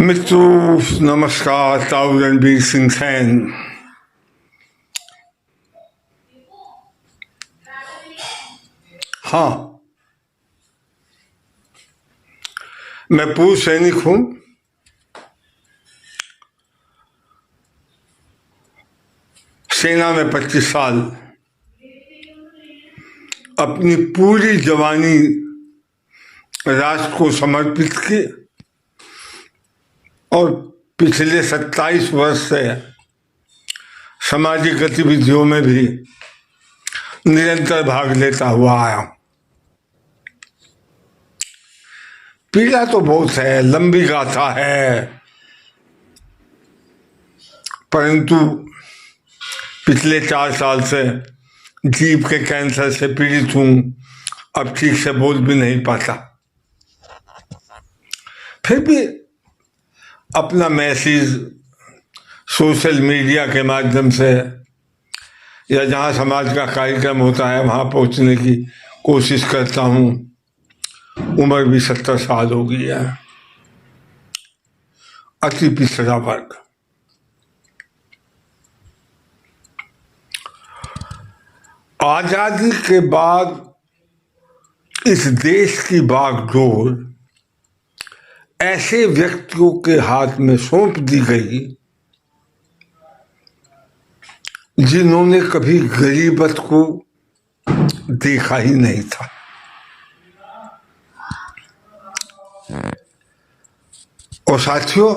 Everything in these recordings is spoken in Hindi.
मित्रों नमस्कार, ताऊ रणबीर सिंह सैन। हाँ, मैं पूर्व सैनिक हूं। सेना में 25 साल अपनी पूरी जवानी राष्ट्र को समर्पित की और पिछले 27 वर्ष से सामाजिक गतिविधियों में भी निरंतर भाग लेता हुआ आया। पीड़ा तो बहुत है, लंबी गाथा है, परंतु पिछले 4 साल से जीभ के कैंसर से पीड़ित हूं। अब ठीक से बोल भी नहीं पाता। फिर भी अपना मैसेज सोशल मीडिया के माध्यम से या जहां समाज का कार्यक्रम होता है वहां पहुंचने की कोशिश करता हूं। उम्र भी 70 साल हो गई है। अति पिछड़ा वर्ग। आजादी के बाद इस देश की बागडोर ऐसे व्यक्तियों के हाथ में सौंप दी गई जिन्होंने कभी गरीबत को देखा ही नहीं था। और साथियों,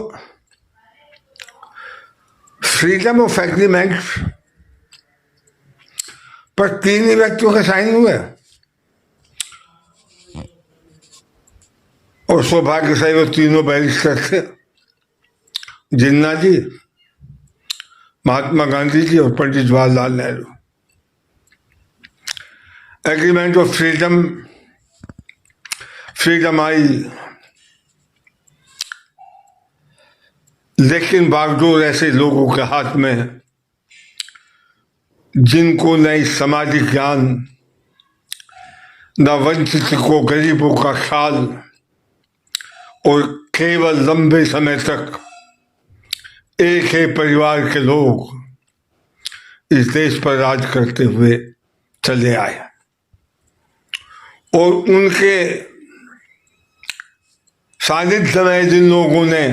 फ्रीडम ऑफ एग्रीमेंट पर 3 व्यक्तियों के साइन हुए और सौभाग्य से वो तीनों बैरिस्टर थे। जिन्ना जी, महात्मा गांधी जी और Pandit Jawaharlal Nehru. Agreement of freedom आई, लेकिन बागडोर ऐसे लोगों के हाथ में है जिनको न सामाजिक ज्ञान, न वंचित को गरीबों का ख्याल, और केवल लंबे समय तक एक ही परिवार के लोग इस देश पर राज करते हुए चले आए। और उनके सानिध्य में जिन लोगों ने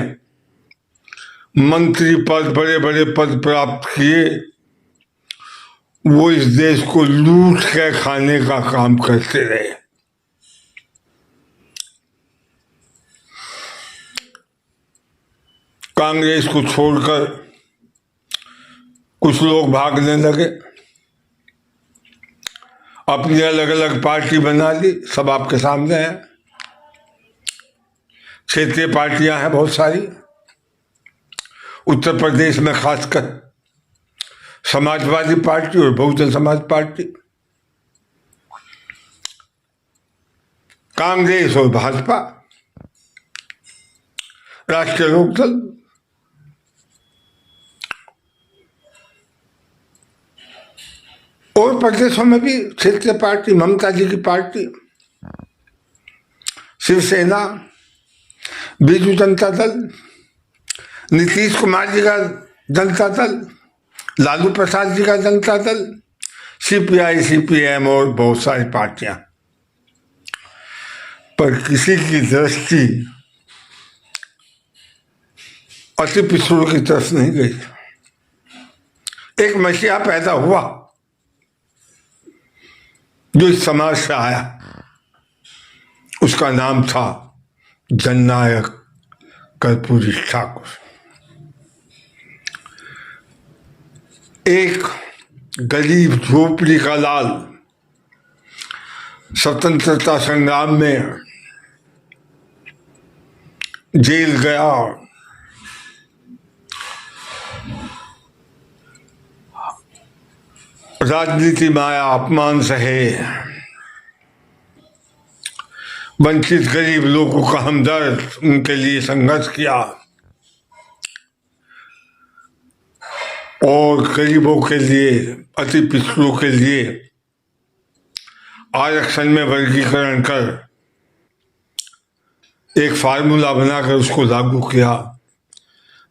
मंत्री पद, बड़े बड़े पद प्राप्त किए, वो इस देश को लूट के खाने का काम करते रहे। कांग्रेस को छोड़कर कुछ लोग भागने लगे, अपनी अलग अलग पार्टी बना ली। सब आपके सामने है। क्षेत्रीय पार्टियां हैं बहुत सारी। उत्तर प्रदेश में खासकर समाजवादी पार्टी और बहुजन समाज पार्टी, कांग्रेस और भाजपा, राष्ट्रीय लोकदल, और प्रदेशों में भी क्षेत्रीय पार्टी, ममता जी की पार्टी, शिवसेना, बीजू जनता दल, नीतीश कुमार जी का जनता दल, लालू प्रसाद जी का जनता दल, सीपीआई, सीपीएम और बहुत सारी पार्टियां। पर किसी की दृष्टि अति पिछड़ों की तरफ नहीं गई। एक मसीहा पैदा हुआ जो इस समाज से आया। उसका नाम था जननायक कर्पूरी ठाकुर। एक गरीब झोपड़ी का लाल स्वतंत्रता संग्राम में जेल गया। राजनीति में आया, अपमान सहे, वंचित गरीब लोगों का हमदर्द, उनके लिए संघर्ष किया और गरीबों के लिए, अति पिछड़ों के लिए आरक्षण में वर्गीकरण कर एक फार्मूला बनाकर उसको लागू किया।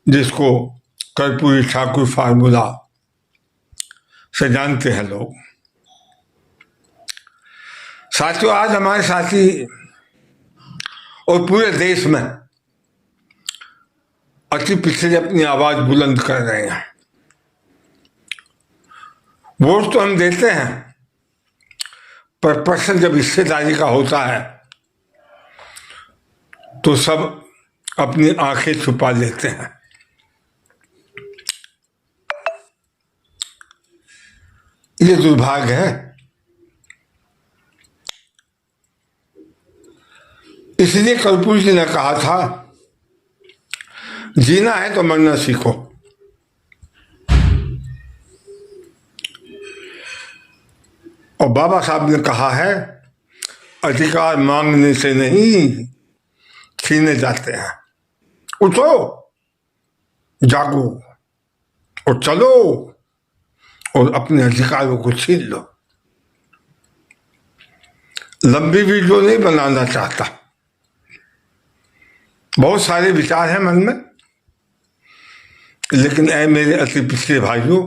जिसको कर्पूरी ठाकुर फार्मूला से जानते हैं लोग। साथियों, आज हमारे साथी और पूरे देश में अति पिछले अपनी आवाज बुलंद कर रहे हैं। वोट तो हम देते हैं, पर प्रश्न जब हिस्सेदारी का होता है तो सब अपनी आंखें छुपा लेते हैं। ये दुर्भाग्य है। इसलिए कर्पूरी जी ने कहा था, जीना है तो मरना सीखो। और बाबा साहब ने कहा है, अधिकार मांगने से नहीं छीने जाते हैं। उठो, जागो और चलो और अपने अधिकारों को छीन लो। लंबी वीडियो नहीं बनाना चाहता, बहुत सारे विचार हैं मन में, लेकिन ऐ मेरे अति पिछले भाइयों,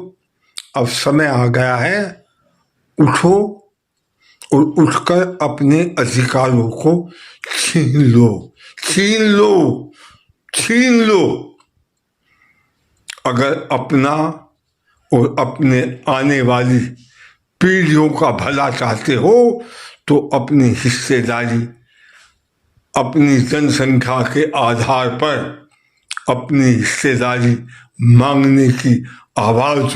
अब समय आ गया है, उठो और उठकर अपने अधिकारों को छीन लो, छीन लो, छीन लो। अगर अपना और अपने आने वाली पीढ़ियों का भला चाहते हो तो अपनी हिस्सेदारी, अपनी जनसंख्या के आधार पर अपनी हिस्सेदारी मांगने की आवाज